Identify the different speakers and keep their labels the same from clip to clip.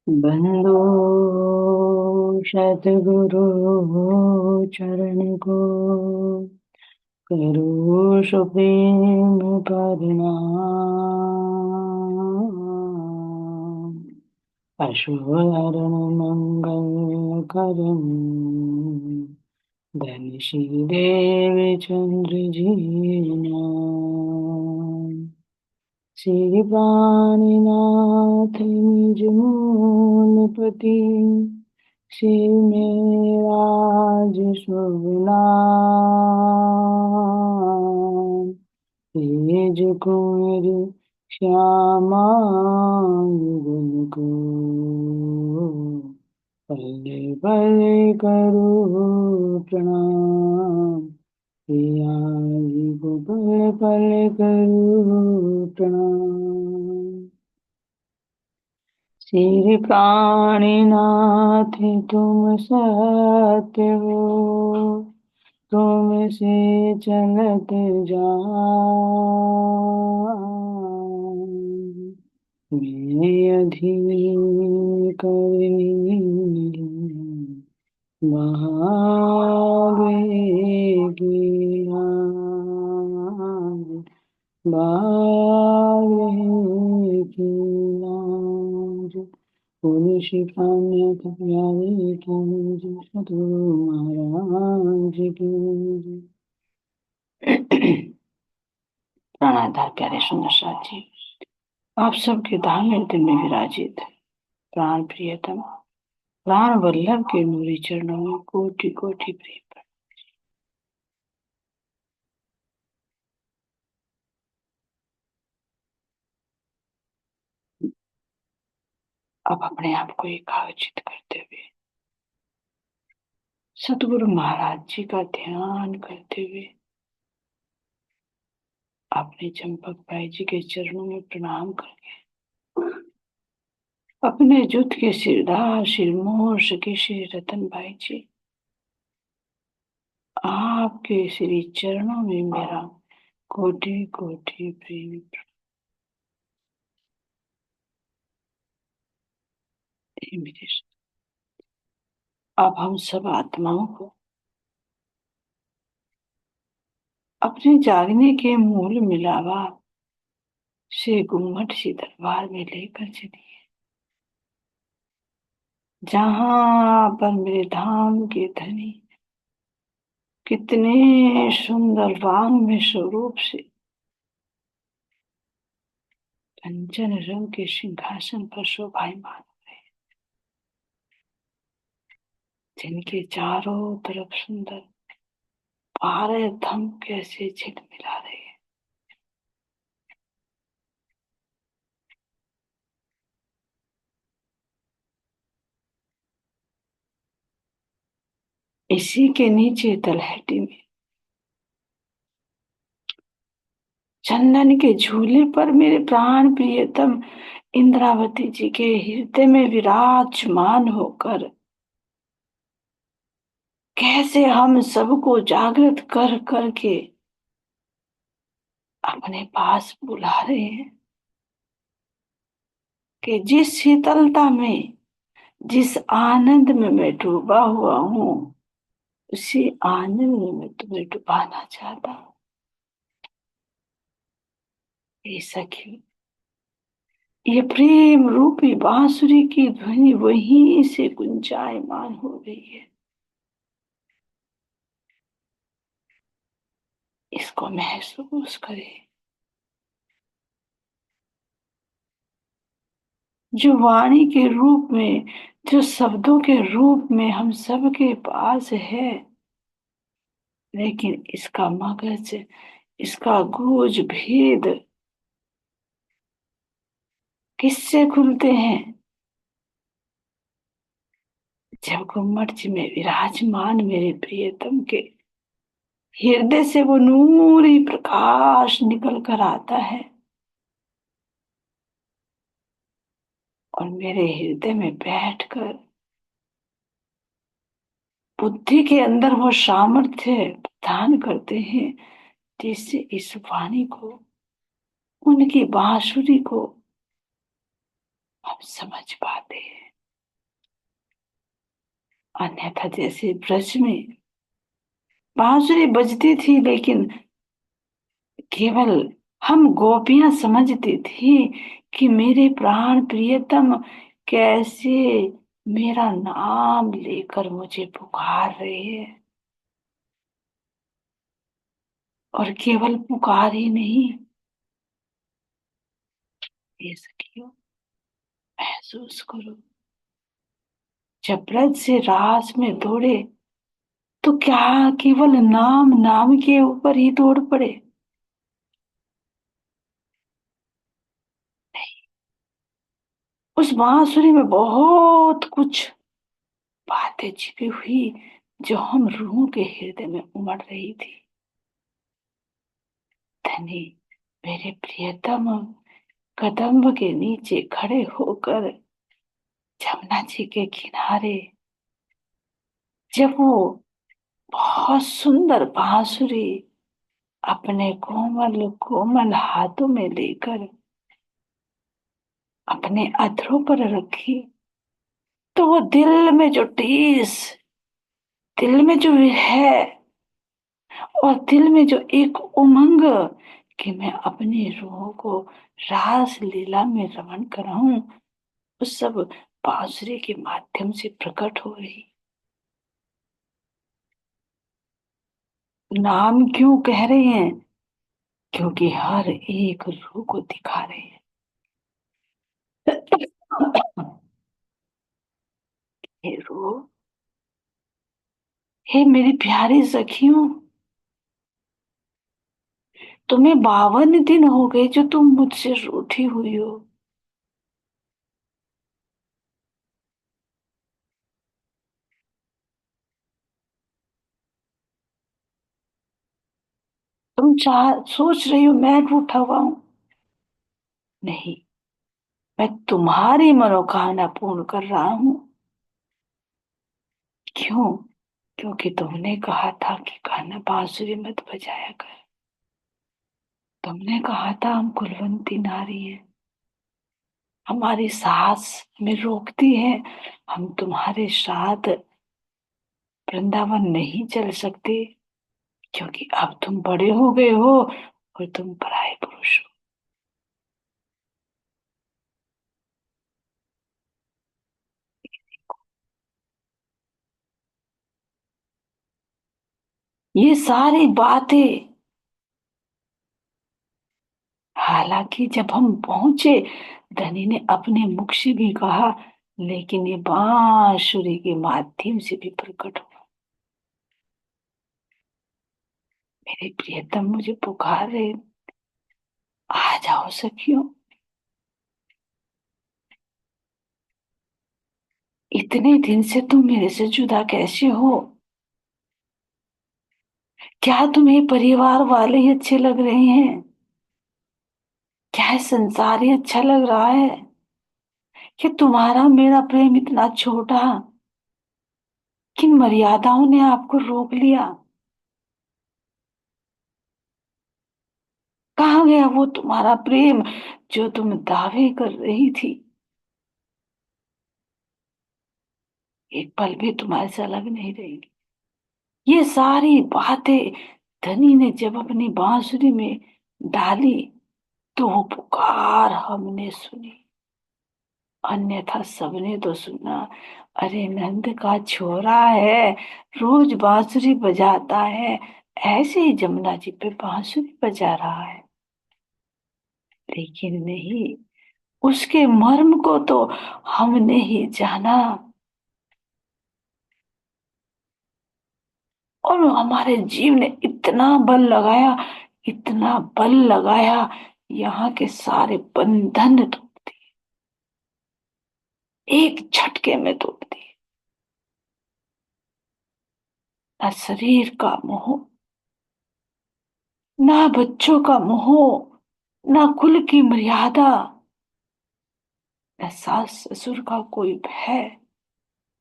Speaker 1: बंदो सतगुरु चरण को करो सुप्रीम प्रणाम। अशुभरण मंगल करम धन श्री देव चंद्र जी नाम। श्री प्राणिनाथ निज मूलपति शिव में राज शुभ नाम। तेज कुंवर श्यामा युगल को पल्ले पल्ले करो प्रणाम। पिया जी को पल्ले पल्ले करो प्रणाम। श्री प्राणिनाथ तुम सत्य हो, तुम से चलत जान। मैं अधीर करनी महावेग बाहे की लाज। बोले श्री कान्याथ प्यारे की जय सतगुरु महाराज की जय। प्राणाधार प्यारे सुंदर साथ जी, आप सबके दान हृदय में विराजित प्राण प्रियतम प्राण वल्लभ के नूरी चरणों में कोटि कोटि प्रेम। अब अपने आप को एकाग्रचित करते हुए सतगुरु महाराज जी का ध्यान करते हुए अपने चंपक भाई जी के चरणों में प्रणाम करके अपने जुट के सिरदार सिरमोर सके श्री रतन भाई जी, आपके श्री चरणों में मेरा कोटि कोटि प्रेम। अब हम सब आत्माओं को अपने जागने के मूल मिलावा से गुम्मट सी दरबार में लेकर चलिए, जहां पर मेरे धाम के धनी कितने सुंदर वांग में स्वरूप से कंचन रंग के सिंहासन पर शोभायमान है, जिनके चारों तरफ सुंदर बारह धम कैसे झिलमिला रहे हैं। इसी के नीचे तलहटी में चंदन के झूले पर मेरे प्राण प्रियतम इंद्रावती जी के हृदय में विराजमान होकर कैसे हम सबको जागृत कर करके अपने पास बुला रहे हैं कि जिस शीतलता में, जिस आनंद में मैं डूबा हुआ हूँ, उसी आनंद में मैं तुम्हें डुबाना चाहता हूँ। ये सखी, ये प्रेम रूपी बांसुरी की ध्वनि वहीं से गुंजायमान हो रही है। इसको महसूस करें। जो वाणी के रूप में, जो शब्दों के रूप में हम सबके पास है, लेकिन इसका मगज, इसका गूढ़ भेद किससे खुलते हैं? जब गुम्मट जी में विराजमान मेरे प्रियतम के हृदय से वो नूरी प्रकाश निकल कर आता है और मेरे हृदय में बैठकर बुद्धि के अंदर वो सामर्थ्य प्रदान करते हैं, जिससे इस वाणी को, उनकी बांसुरी को हम समझ पाते हैं। अन्यथा जैसे ब्रज में बांसुरी बजती थी, लेकिन केवल हम गोपियां समझती थी कि मेरे प्राण प्रियतम कैसे मेरा नाम लेकर मुझे पुकार रहे हैं। और केवल पुकार ही नहीं, ये सखियों, महसूस करो, जब ब्रज से रास में दौड़े तो क्या केवल नाम नाम के ऊपर ही दौड़ पड़े? उस बांसुरी में बहुत कुछ बातें छिपी हुई, जो हम रूह के हृदय में उमड़ रही थी। धनी मेरे प्रियतम कदम्ब के नीचे खड़े होकर जमुना जी के किनारे, जब वो बहुत सुंदर बांसुरी अपने कोमल कोमल हाथों में लेकर अपने अधरों पर रखी, तो वो दिल में जो टीस, दिल में जो है, और दिल में जो एक उमंग कि मैं अपनी रूह को रास लीला में रमण कराऊं, उस सब बांसुरी के माध्यम से प्रकट हो रही। नाम क्यों कह रहे हैं? क्योंकि हर एक रूह को दिखा रहे हैं। हे रूह, हे मेरी प्यारी सखियों, तुम्हें 52 दिन हो गए जो तुम मुझसे रूठी हुई हो। तुम चाह सोच रही हो मैं रूठा हुआ हूं। नहीं, मैं तुम्हारी मनोकामना पूर्ण कर रहा हूं। क्यों? क्योंकि तुमने कहा था कि गाना बांसुरी मत बजाया कर। तुमने कहा था हम कुलवंती नारी हैं, हमारी सास हमें रोकती है, हम तुम्हारे साथ वृंदावन नहीं चल सकते, क्योंकि अब तुम बड़े हो गए हो और तुम पराये पुरुष हो। ये सारी बातें, हालांकि जब हम पहुंचे, धनी ने अपने मुख से भी कहा, लेकिन ये बांसुरी के माध्यम से भी प्रकट हुआ। मेरे प्रियतम मुझे पुकार रहे, आ जाओ सखियों। इतने दिन से तुम मेरे से जुदा कैसे हो? क्या तुम्हें परिवार वाले ही अच्छे लग रहे हैं? क्या है संसार ही अच्छा लग रहा है? कि तुम्हारा मेरा प्रेम इतना छोटा, किन मर्यादाओं ने आपको रोक लिया? कहाँ गया वो तुम्हारा प्रेम जो तुम दावे कर रही थी? एक पल भी तुम्हारे से अलग नहीं रहेगी। ये सारी बातें धनी ने जब अपनी बांसुरी में डाली, तो वो पुकार हमने सुनी, अन्यथा सबने तो सुना। अरे नंद का छोरा है, रोज बांसुरी बजाता है, ऐसे ही जमुना जी पे बांसुरी बजा रहा है। लेकिन नहीं, उसके मर्म को तो हमने ही जाना, और हमारे जीव ने इतना बल लगाया, इतना बल लगाया, यहाँ के सारे बंधन तोड़ दिए, एक झटके में तोड़ दिए। न शरीर का मोह, ना बच्चों का मोह, ना कुल की मर्यादा, न सास ससुर का कोई भय,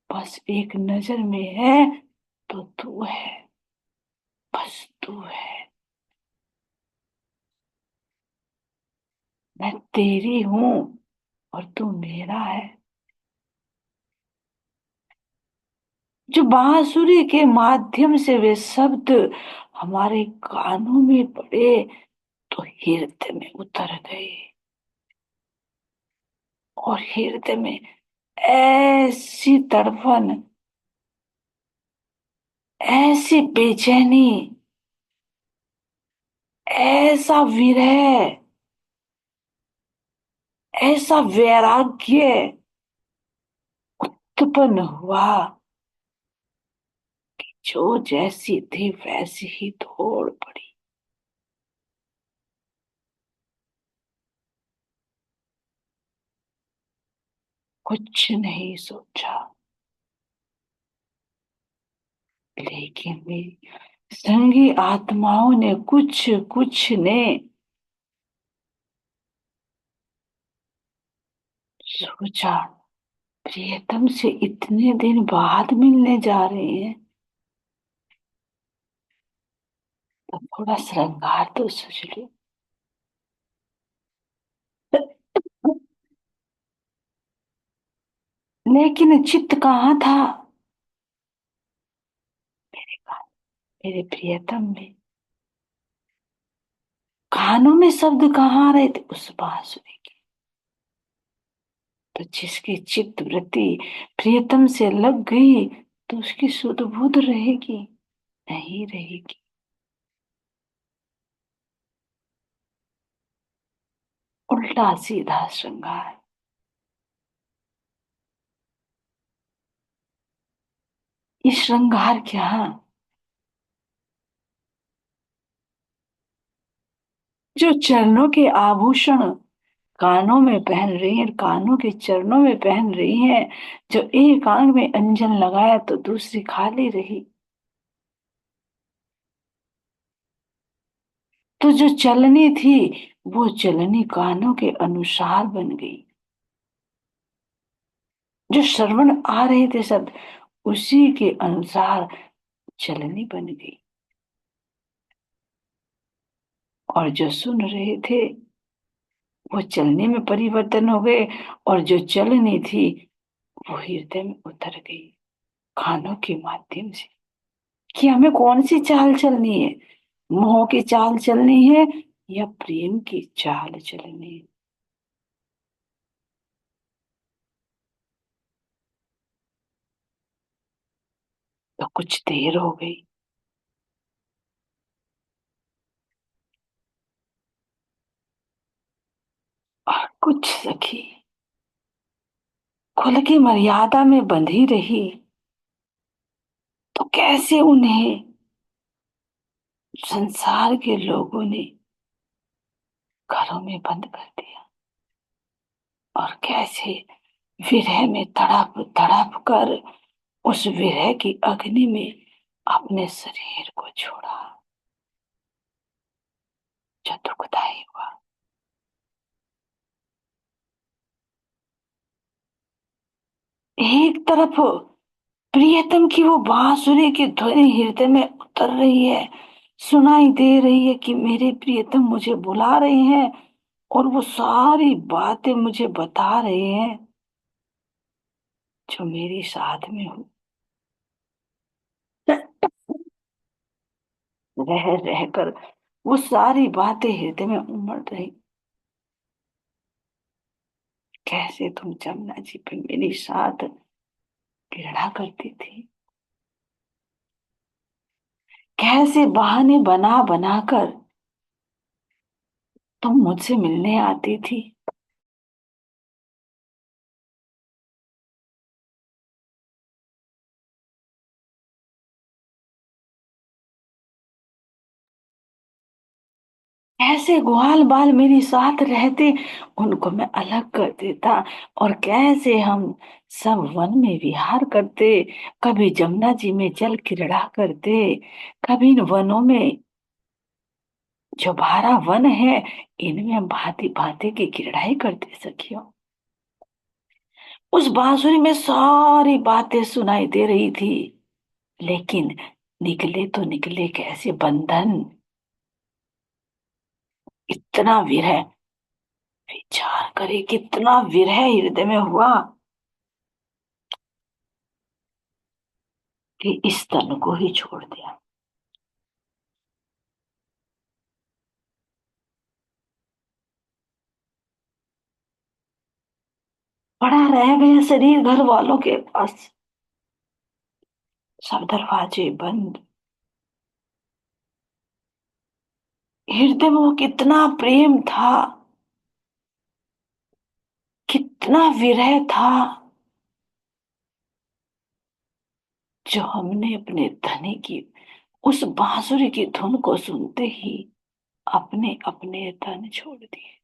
Speaker 1: बस एक नजर में है तो तू है, बस तू है। मैं तेरी हूं और तू मेरा है। जो बांसुरी के माध्यम से वे शब्द हमारे कानों में पड़े तो हृदय में उतर गए, और हृदय में ऐसी तड़पन, ऐसी बेचैनी, ऐसा विरह, ऐसा वैराग्य उत्पन्न हुआ, जो जैसी थी वैसी ही दौड़ पड़ी। कुछ नहीं सोचा, लेकिन भी संगी आत्माओं ने कुछ कुछ ने सोचा, प्रियतम से इतने दिन बाद मिलने जा रहे हैं तो थोड़ा श्रृंगार तो सोच लो। लेकिन चित्त कहाँ था? मेरे प्रियतम में। कानों में शब्द कहाँ आ रहे थे? उस बांसुरी के। तो जिसकी चित्त वृत्ति प्रियतम से लग गई तो उसकी सुध बुध रहेगी? नहीं रहेगी। उल्टा सीधा श्रृंगार। ये श्रृंगार क्या? जो चरणों के आभूषण कानों में पहन रही है, कानों के चरणों में पहन रही है, जो एक आंख में अंजन लगाया तो दूसरी खाली रही, तो जो चलनी थी वो चलनी कानों के अनुसार बन गई। जो श्रवण आ रहे थे शब्द उसी के अनुसार चलनी बन गई, और जो सुन रहे थे वो चलने में परिवर्तन हो गए, और जो चलनी थी वो हृदय में उतर गई कानों के माध्यम से। कि हमें कौन सी चाल चलनी है? मोह की चाल चलनी है या प्रेम की चाल चलनी है? तो कुछ देर हो गई, और कुछ सखी खुल की मर्यादा में बंधी रही, तो कैसे उन्हें संसार के लोगों ने घरों में बंद कर दिया, और कैसे विरह में तड़प तड़प कर उस विरह की अग्नि में अपने शरीर को छोड़ा, जो दुखदाई हुआ। एक तरफ प्रियतम की वो बांसुरी की ध्वनि हृदय में उतर रही है, सुनाई दे रही है कि मेरे प्रियतम मुझे बुला रहे हैं, और वो सारी बातें मुझे बता रहे हैं जो मेरी साथ में हूँ। रह रह कर वो सारी बातें हृदय में उमड़ रही। कैसे तुम जमुना जी पे मेरे साथ घृणा करती थी, कैसे बहाने बना बना कर तुम मुझसे मिलने आती थी, कैसे ग्वाल बाल मेरे साथ रहते उनको मैं अलग कर देता, और कैसे हम सब वन में विहार करते, कभी जमुना जी में जल क्रीड़ा करते, कभी इन वनों में जो बारह वन है इनमें हम भांति भांति की क्रीड़ाएं करते सखियों। उस बांसुरी में सारी बातें सुनाई दे रही थी, लेकिन निकले तो निकले कैसे बंधन? इतना विरह, विचार करे कितना विरह हृदय में हुआ। कि इस तन को ही छोड़ दिया। पड़ा रह गया शरीर घर वालों के पास, सब दरवाजे बंद। हृदय में वो कितना प्रेम था, कितना विरह था, जो हमने अपने धनी की उस बांसुरी की धुन को सुनते ही अपने अपने धन छोड़ दिए।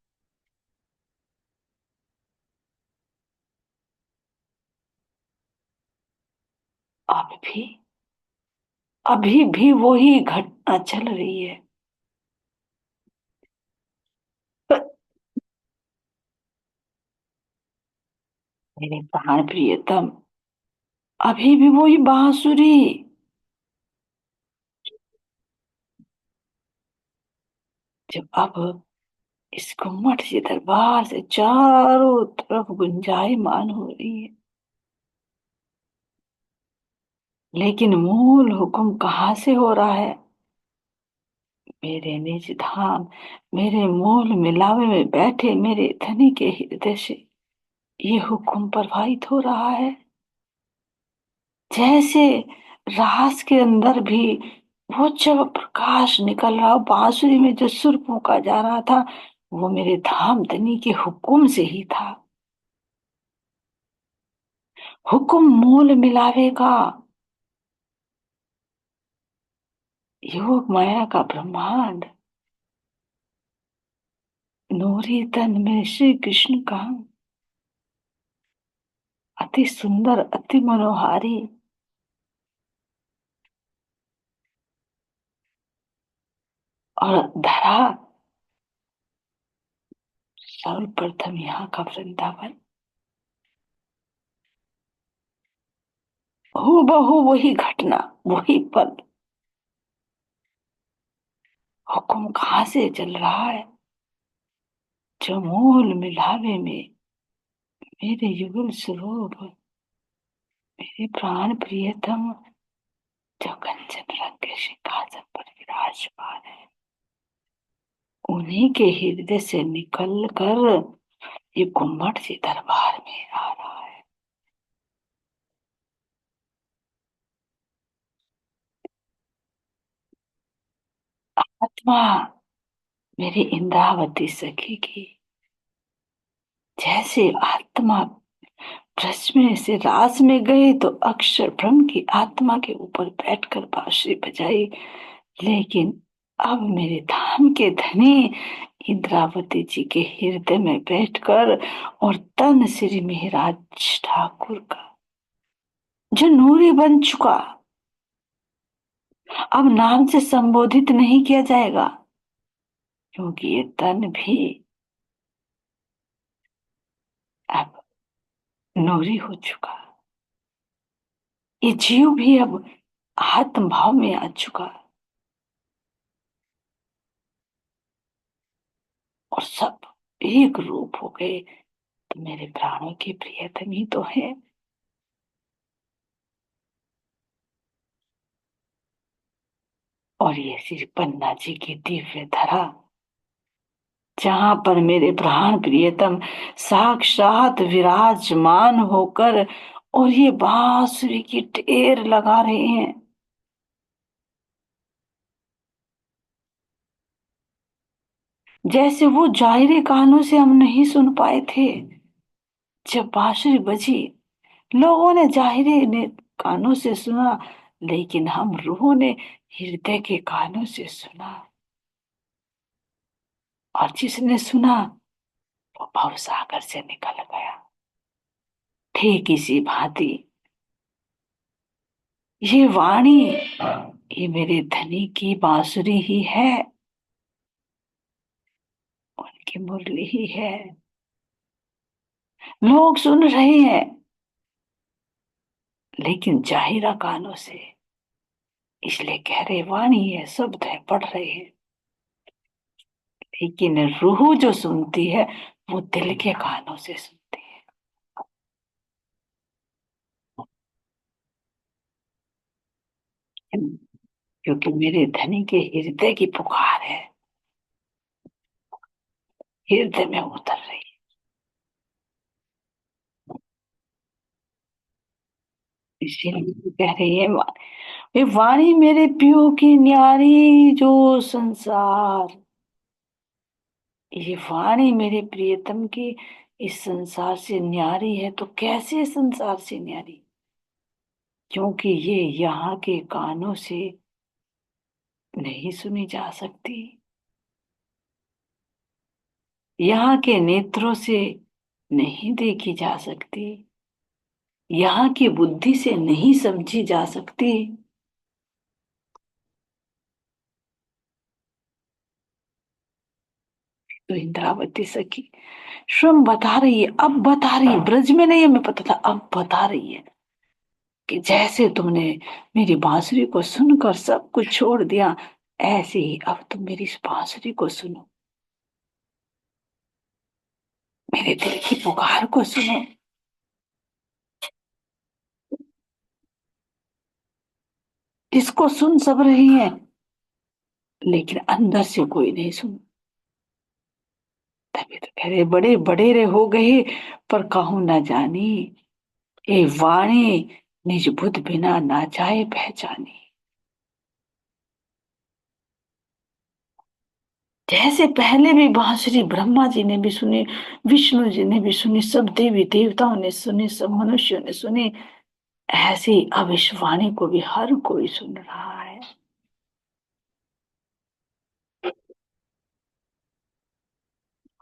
Speaker 1: अब भी, अभी भी वही घटना चल रही है। मेरे प्राण प्रियतम, अभी भी वही बांसुरी। जब अब इस गुम्मट से दरबार से चारों तरफ गुंजायमान हो रही है, लेकिन मूल हुक्म कहाँ से हो रहा है? मेरे निज धाम, मेरे मूल मिलावे में बैठे मेरे धनी के हृदय से ये हुक्म प्रवाहित हो रहा है। जैसे रास के अंदर भी वो जब प्रकाश निकल रहा, बांसुरी में जो सुर फूंका जा रहा था, वो मेरे धाम धनी के हुक्म से ही था। हुक्म मूल मिलावे का, योग माया का ब्रह्मांड, नूरी तन में श्री कृष्ण का अति सुंदर, अति मनोहारी और धरा सर्वप्रथम यहाँ का वृंदावन, हूबहू वही घटना, वही पल। हुक्म कहाँ से चल रहा है? जो मूल मिलावे में मेरे युगल स्वरूप, मेरे प्राण प्रियतम, जो कंचन रंग के सिंहासन पर विराजमान है, उन्हीं के हृदय से निकल कर ये गुम्मट से दरबार में आ रहा है। आत्मा मेरी इंद्रावती सखी की, जैसे आत्मा ब्रज में से रास में गए तो अक्षर ब्रह्म की आत्मा के ऊपर बैठकर बांसुरी बजाई, लेकिन अब मेरे धाम के धनी इंद्रावती जी के हृदय में बैठकर और तन श्री मेहराज ठाकुर का, जो नूरी बन चुका, अब नाम से संबोधित नहीं किया जाएगा, क्योंकि ये तन भी अब नूरी हो चुका। ये जीव भी अब आत्म भाव में आ चुका, और सब एक रूप हो गए। तो मेरे प्राणों की प्रियतम ही तो है। और ये श्री पन्ना जी की दिव्य धरा, जहां पर मेरे प्राण प्रियतम साक्षात विराजमान होकर और ये बांसुरी की ढेर लगा रहे हैं। जैसे वो जाहिरे कानों से हम नहीं सुन पाए थे, जब बांसुरी बजी लोगों ने जाहिरे ने कानों से सुना, लेकिन हम रूहों ने हृदय के कानों से सुना। और जिसने सुना वो भवसागर से निकल गया। ठीक इसी भांति ये वाणी, ये मेरे धनी की बांसुरी ही है, उनकी मुरली ही है। लोग सुन रहे हैं, लेकिन जाहिरा कानों से, इसलिए कह रहे वाणी है, शब्द है, पढ़ रहे हैं। लेकिन रूह जो सुनती है वो दिल के कानों से सुनती है। क्योंकि मेरे धनी के हृदय की पुकार है, हृदय में उतर रही है। इसीलिए कह रही है वे वाणी मेरे पियो की न्यारी जो संसार, ये वाणी मेरे प्रियतम की इस संसार से न्यारी है। तो कैसे संसार से न्यारी? क्योंकि ये यहाँ के कानों से नहीं सुनी जा सकती, यहाँ के नेत्रों से नहीं देखी जा सकती, यहाँ की बुद्धि से नहीं समझी जा सकती। तो इंद्रावती सखी स्वयं बता रही है, अब बता रही है, ब्रज में नहीं हमें पता था, अब बता रही है कि जैसे तुमने मेरी बांसुरी को सुनकर सब कुछ छोड़ दिया, ऐसे ही अब तुम मेरी इस बांसुरी को सुनो, मेरे दिल की पुकार को सुनो। इसको सुन सब रही है, लेकिन अंदर से कोई नहीं सुन। तभी तो कह रहे बड़े बड़े हो गए पर कहूं ना जानी, ए वाणी निज बुध बिना ना जाए पहचानी। जैसे पहले भी बांसुरी ब्रह्मा जी ने भी सुनी, विष्णु जी ने भी सुनी, सब देवी देवताओं ने सुनी, सब मनुष्यों ने सुनी, ऐसे ही अब इस वाणी को भी हर कोई सुन रहा है।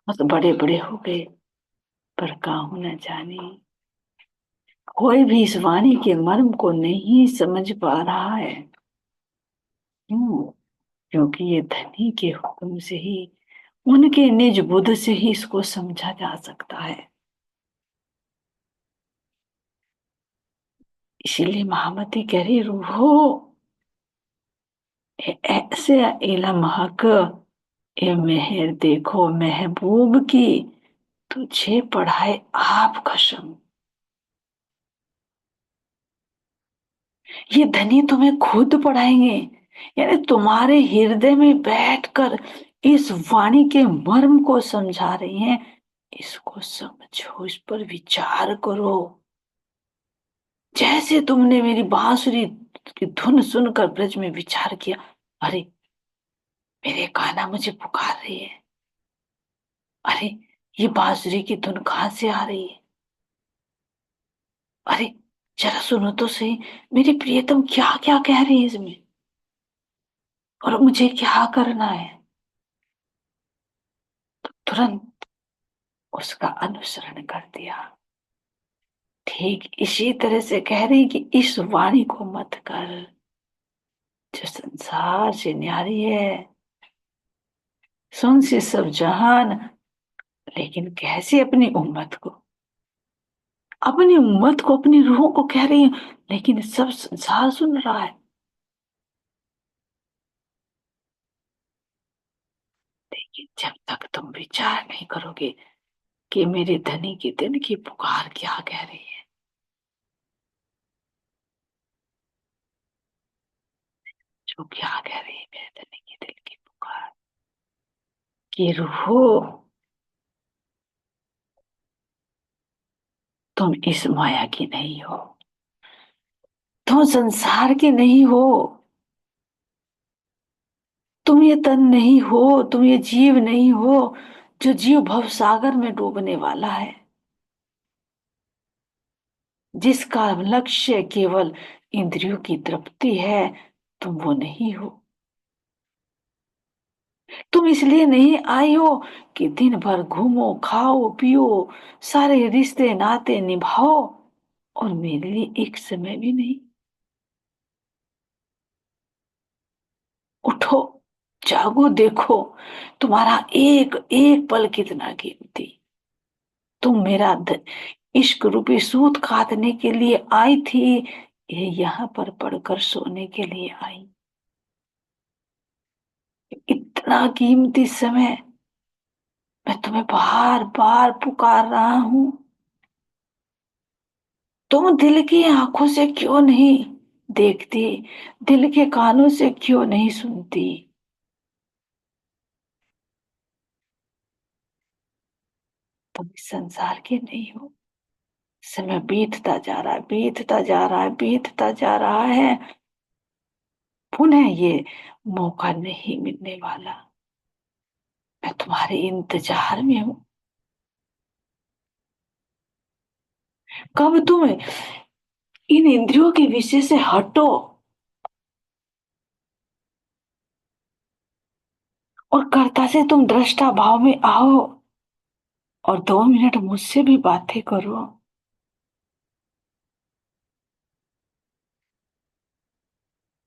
Speaker 1: बस बड़े बड़े हो गए पर काहू न जाने, कोई भी इस वाणी के मर्म को नहीं समझ पा रहा है। क्यों? क्योंकि ये धनी के हुक्म से ही, उनके निज बुद्ध से ही इसको समझा जा सकता है। इसीलिए महामती कह रही रूहो, ऐसे इलम हक, ए मेहर देखो महबूब की, तुझे पढ़ाए आप कसम। ये धनी तुम्हें खुद पढ़ाएंगे, यानी तुम्हारे हृदय में बैठकर इस वाणी के मर्म को समझा रही हैं। इसको समझो, इस पर विचार करो। जैसे तुमने मेरी बांसुरी की धुन सुनकर ब्रज में विचार किया, अरे मेरे कान्हा मुझे पुकार रही है, अरे ये बांसुरी की धुन कहाँ से आ रही है, अरे जरा सुनो तो सही, मेरी प्रियतम क्या क्या कह रही है इसमें, और मुझे क्या करना है। तो तुरंत उसका अनुसरण कर दिया। ठीक इसी तरह से कह रही कि इस वाणी को मत कर जो संसार से न्यारी है, सुन से सब जहान। लेकिन कैसे अपनी उम्मत को, अपनी उम्मत को, अपनी रूह को कह रही है, लेकिन सब संसार सुन रहा है। लेकिन जब तक तुम विचार नहीं करोगे कि मेरे धनी के दिन की पुकार क्या कह रही है, जो क्या कह रही है मेरे धनी के दिल की पुकार, कि रूहो तुम इस माया की नहीं हो, तुम संसार की नहीं हो, तुम ये तन नहीं हो, तुम ये जीव नहीं हो जो जीव भव सागर में डूबने वाला है, जिसका लक्ष्य केवल इंद्रियों की तृप्ति है। तुम वो नहीं हो। तुम इसलिए नहीं आई हो कि दिन भर घूमो खाओ पियो, सारे रिश्ते नाते निभाओ, और मेरे लिए एक समय भी नहीं। उठो, जागो, देखो तुम्हारा एक एक पल कितना कीमती। तुम मेरा इश्क रूपी सूत काटने के लिए आई थी, ये यहाँ पर पढ़कर सोने के लिए आई। इतना कीमती समय मैं तुम्हें बार बार पुकार रहा हूं, तुम दिल की आंखों से क्यों नहीं देखती, दिल के कानों से क्यों नहीं सुनती। तुम इस संसार के नहीं हो। समय बीतता जा रहा है, बीतता जा रहा है, बीतता जा रहा है। पुनः ये मौका नहीं मिलने वाला। मैं तुम्हारे इंतजार में हूँ। कब तुम इन इंद्रियों के विषय से हटो और कर्ता से तुम दृष्टा भाव में आओ और 2 मिनट मुझसे भी बातें करो।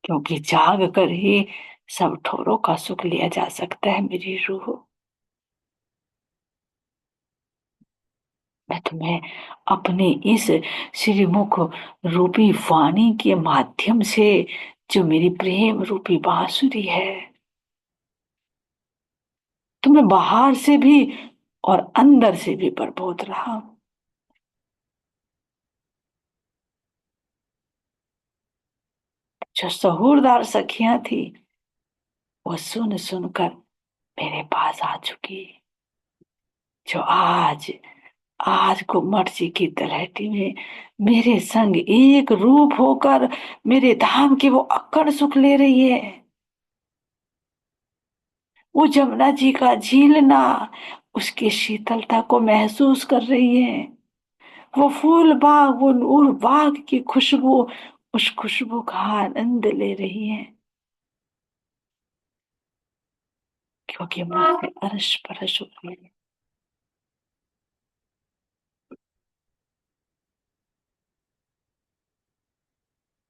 Speaker 1: क्योंकि जाग कर ही सब ठोरों का सुख लिया जा सकता है मेरी रूह। मैं तुम्हें अपने इस श्रीमुख रूपी वाणी के माध्यम से, जो मेरी प्रेम रूपी बांसुरी है, तुम्हें बाहर से भी और अंदर से भी प्रबोध रहा हूं। जो सहूरदार सखियां थी, वो सुन सुनकर मेरे पास आ चुकी। जो आज आज को मर्जी की तलहटी में मेरे संग एक रूप होकर मेरे धाम के वो अक्कड़ सुख ले रही है। वो जमुना जी का झीलना, उसकी शीतलता को महसूस कर रही है। वो फूल बाग, वो नूर बाग की खुशबू, उस खुशबू का आनंद ले रही है। क्योंकि मुझसे अरस परस हो गई है।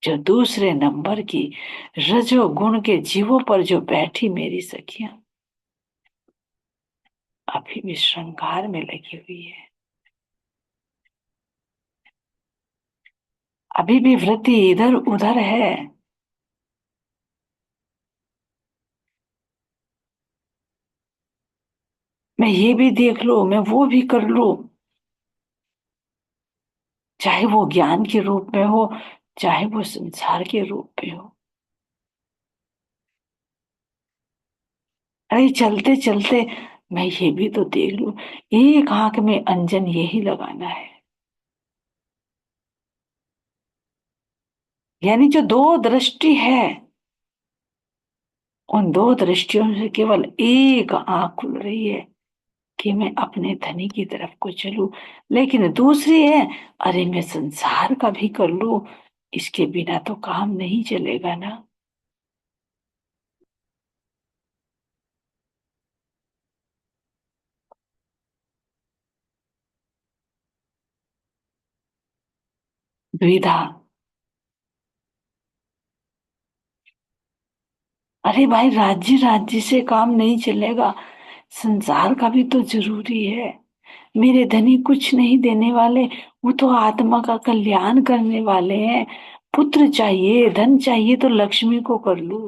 Speaker 1: जो दूसरे नंबर की रजोगुण के जीवों पर जो बैठी मेरी सखियां, अभी भी श्रृंगार में लगी हुई है। अभी भी वृत्ति इधर उधर है। मैं ये भी देख लूं, मैं वो भी कर लूं, चाहे वो ज्ञान के रूप में हो, चाहे वो संसार के रूप में हो। अरे चलते चलते मैं ये भी तो देख लूं। एक आंख में अंजन यही लगाना है। यानी जो दो दृष्टि है, उन दो दृष्टियों से केवल एक आंख खुल रही है कि मैं अपने धनी की तरफ को चलूं। लेकिन दूसरी है, अरे मैं संसार का भी कर लूं। इसके बिना तो काम नहीं चलेगा ना। द्विधा। अरे भाई, राज्य राज्य से काम नहीं चलेगा। संसार का भी तो जरूरी है। मेरे धनी कुछ नहीं देने वाले, वो तो आत्मा का कल्याण करने वाले हैं। पुत्र चाहिए, धन चाहिए तो लक्ष्मी को कर लो।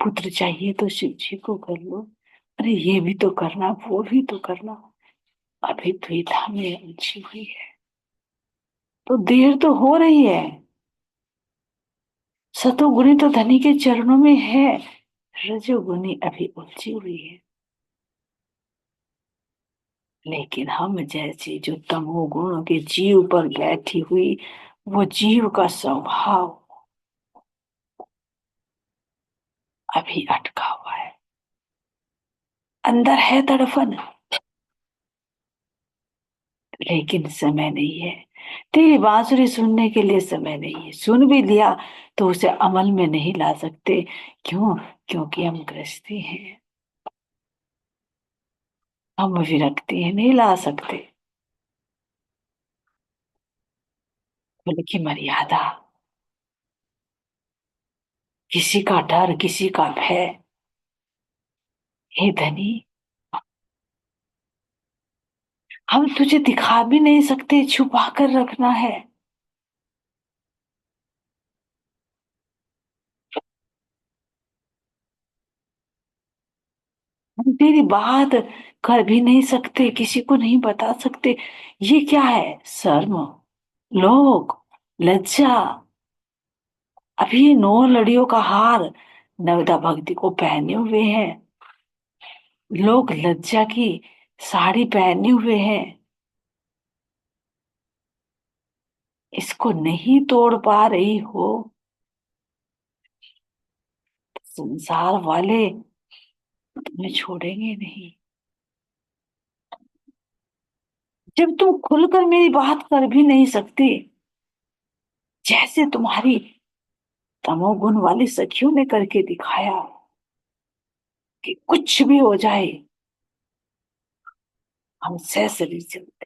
Speaker 1: पुत्र चाहिए तो शिव जी को कर लो। अरे ये भी तो करना, वो भी तो करना। अभी द्विधा में उलझी हुई है। तो देर तो हो रही है। सतोगुणी तो धनी के चरणों में है। रजोगुनी अभी उलझी हुई है। लेकिन हम जैसी जो तमोगुण के जीव पर बैठी हुई, वो जीव का स्वभाव अभी अटका हुआ है। अंदर है तड़फन, लेकिन समय नहीं है। तेरी बांसुरी सुनने के लिए समय नहीं है। सुन भी लिया तो उसे अमल में नहीं ला सकते। क्यों? क्योंकि हम गृहस्थी हैं। हम विरक्ति हैं, नहीं ला सकते। बोले की मर्यादा, किसी का डर, किसी का भय। हे धनी, हम तुझे दिखा भी नहीं सकते, छुपा कर रखना है। हम तेरी बात कर भी नहीं सकते, किसी को नहीं बता सकते। ये क्या है? शर्म, लोग, लज्जा। अभी 9 लड़ियों का हार नवदा भक्ति को पहने हुए हैं, लोग लज्जा की साड़ी पहने हुए हैं, इसको नहीं तोड़ पा रही हो, संसार वाले तुम्हें छोड़ेंगे नहीं। जब तुम खुलकर मेरी बात कर भी नहीं सकते, जैसे तुम्हारी तमोगुण वाली सखियों ने करके दिखाया कि कुछ भी हो जाए हम सह शरीर चलते,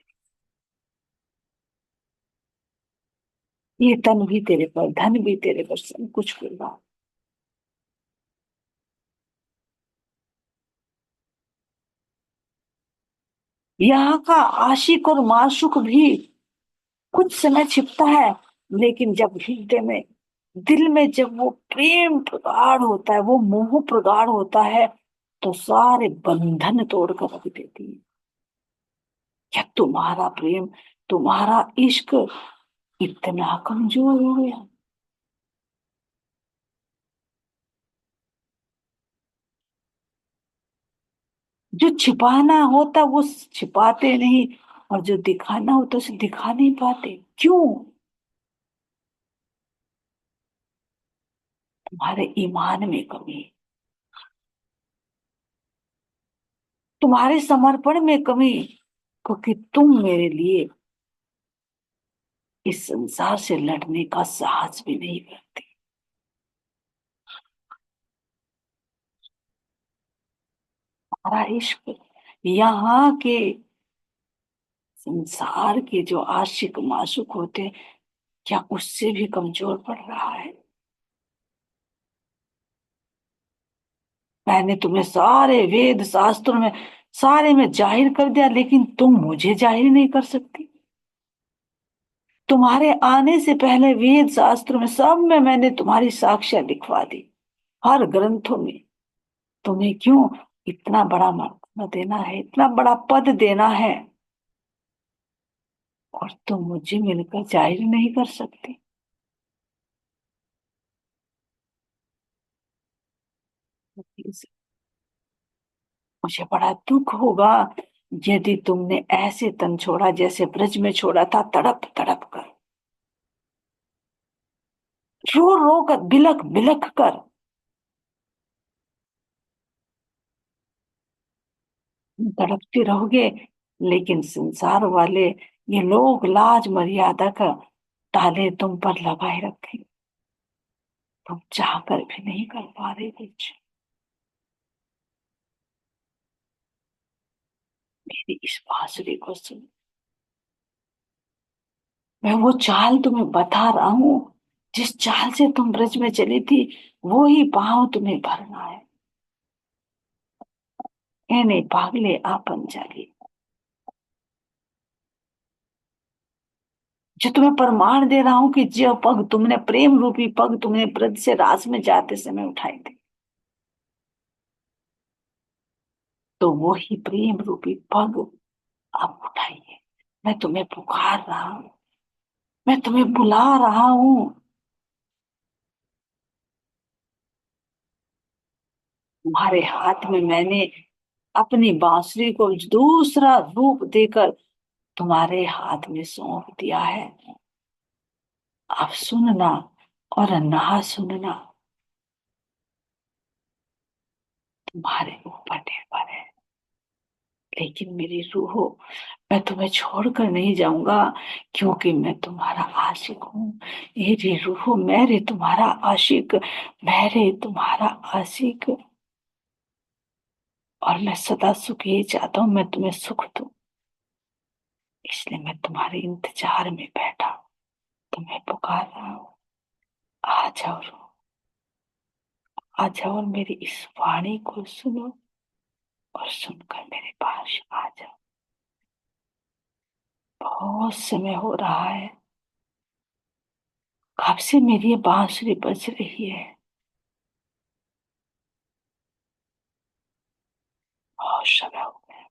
Speaker 1: ये तन भी तेरे पर, धन भी तेरे पर, सब कुछ कुर्बान। यहाँ का आशिक और माशूक भी कुछ समय छिपता है, लेकिन जब हृदय में, दिल में जब वो प्रेम प्रगाढ़ होता है, वो मोह प्रगाढ़ होता है, तो सारे बंधन तोड़कर रख देती है। क्या तुम्हारा प्रेम, तुम्हारा इश्क इतना कमजोर हो गया? जो छिपाना होता वो छिपाते नहीं, और जो दिखाना होता उसे दिखा नहीं पाते, क्यों? तुम्हारे ईमान में कमी, तुम्हारे समर्पण में कमी, क्योंकि तुम मेरे लिए इस संसार से लड़ने का साहस भी नहीं करती। हमारा इश्क यहाँ के संसार के जो आशिक माशुक होते, क्या उससे भी कमजोर पड़ रहा है? मैंने तुम्हें सारे वेद शास्त्रों में, सारे में जाहिर कर दिया, लेकिन तुम मुझे जाहिर नहीं कर सकती। तुम्हारे आने से पहले वेद शास्त्रों में, सब में मैंने तुम्हारी साक्ष्य लिखवा दी, हर ग्रंथों में। तुम्हें क्यों इतना बड़ा मर्तबा देना है, इतना बड़ा पद देना है, और तुम मुझे मिलकर जाहिर नहीं कर सकती? मुझे बड़ा दुख होगा यदि तुमने ऐसे तन छोड़ा जैसे ब्रज में छोड़ा था, तड़प तड़प कर, रो रो कर, बिलख बिलख कर। तड़पते रहोगे, लेकिन संसार वाले, ये लोग लाज मर्यादा का ताले तुम पर लगाए रखे, तुम चाह कर भी नहीं कर पा रहे कुछ। मेरी इस बांसुरी को सुन, मैं वो चाल तुम्हें बता रहा हूं, जिस चाल से तुम ब्रज में चली थी, वो ही पांव तुम्हें भरना है। एने पागले आपन जागे, जो तुम्हें प्रमाण दे रहा हूं कि जो पग तुमने, प्रेम रूपी पग तुमने ब्रज से रास में जाते समय उठाए थे, तो वो ही प्रेम रूपी पग अब उठाइए। मैं तुम्हें पुकार रहा हूं, मैं तुम्हें बुला रहा हूं। तुम्हारे हाथ में मैंने अपनी बांसुरी को दूसरा रूप देकर तुम्हारे हाथ में सौंप दिया है। अब सुनना और ना सुनना तुम्हारे ऊपर निर्भर है, लेकिन मेरी रूह, मैं तुम्हें छोड़कर नहीं जाऊंगा, क्योंकि मैं तुम्हारा आशिक हूँ। मेरी रूह, मैं रे तुम्हारा आशिक, मैं रे तुम्हारा आशिक। और मैं सदा सुख ही चाहता हूँ, मैं तुम्हें सुख दूं, इसलिए मैं तुम्हारे इंतजार में बैठा हूं, तुम्हें पुकार रहा हूँ। आ जाओ, आ जाओ और मेरी इस वाणी को सुनो, और सुनकर मेरे पास आ जाओ। बहुत समय हो रहा है, कब से मेरी ये बांसुरी बज रही है, बहुत समय हो गया।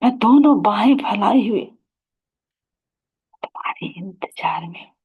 Speaker 1: मैं दोनों बाहें फैलाई हुई तुम्हारे इंतजार में हूं।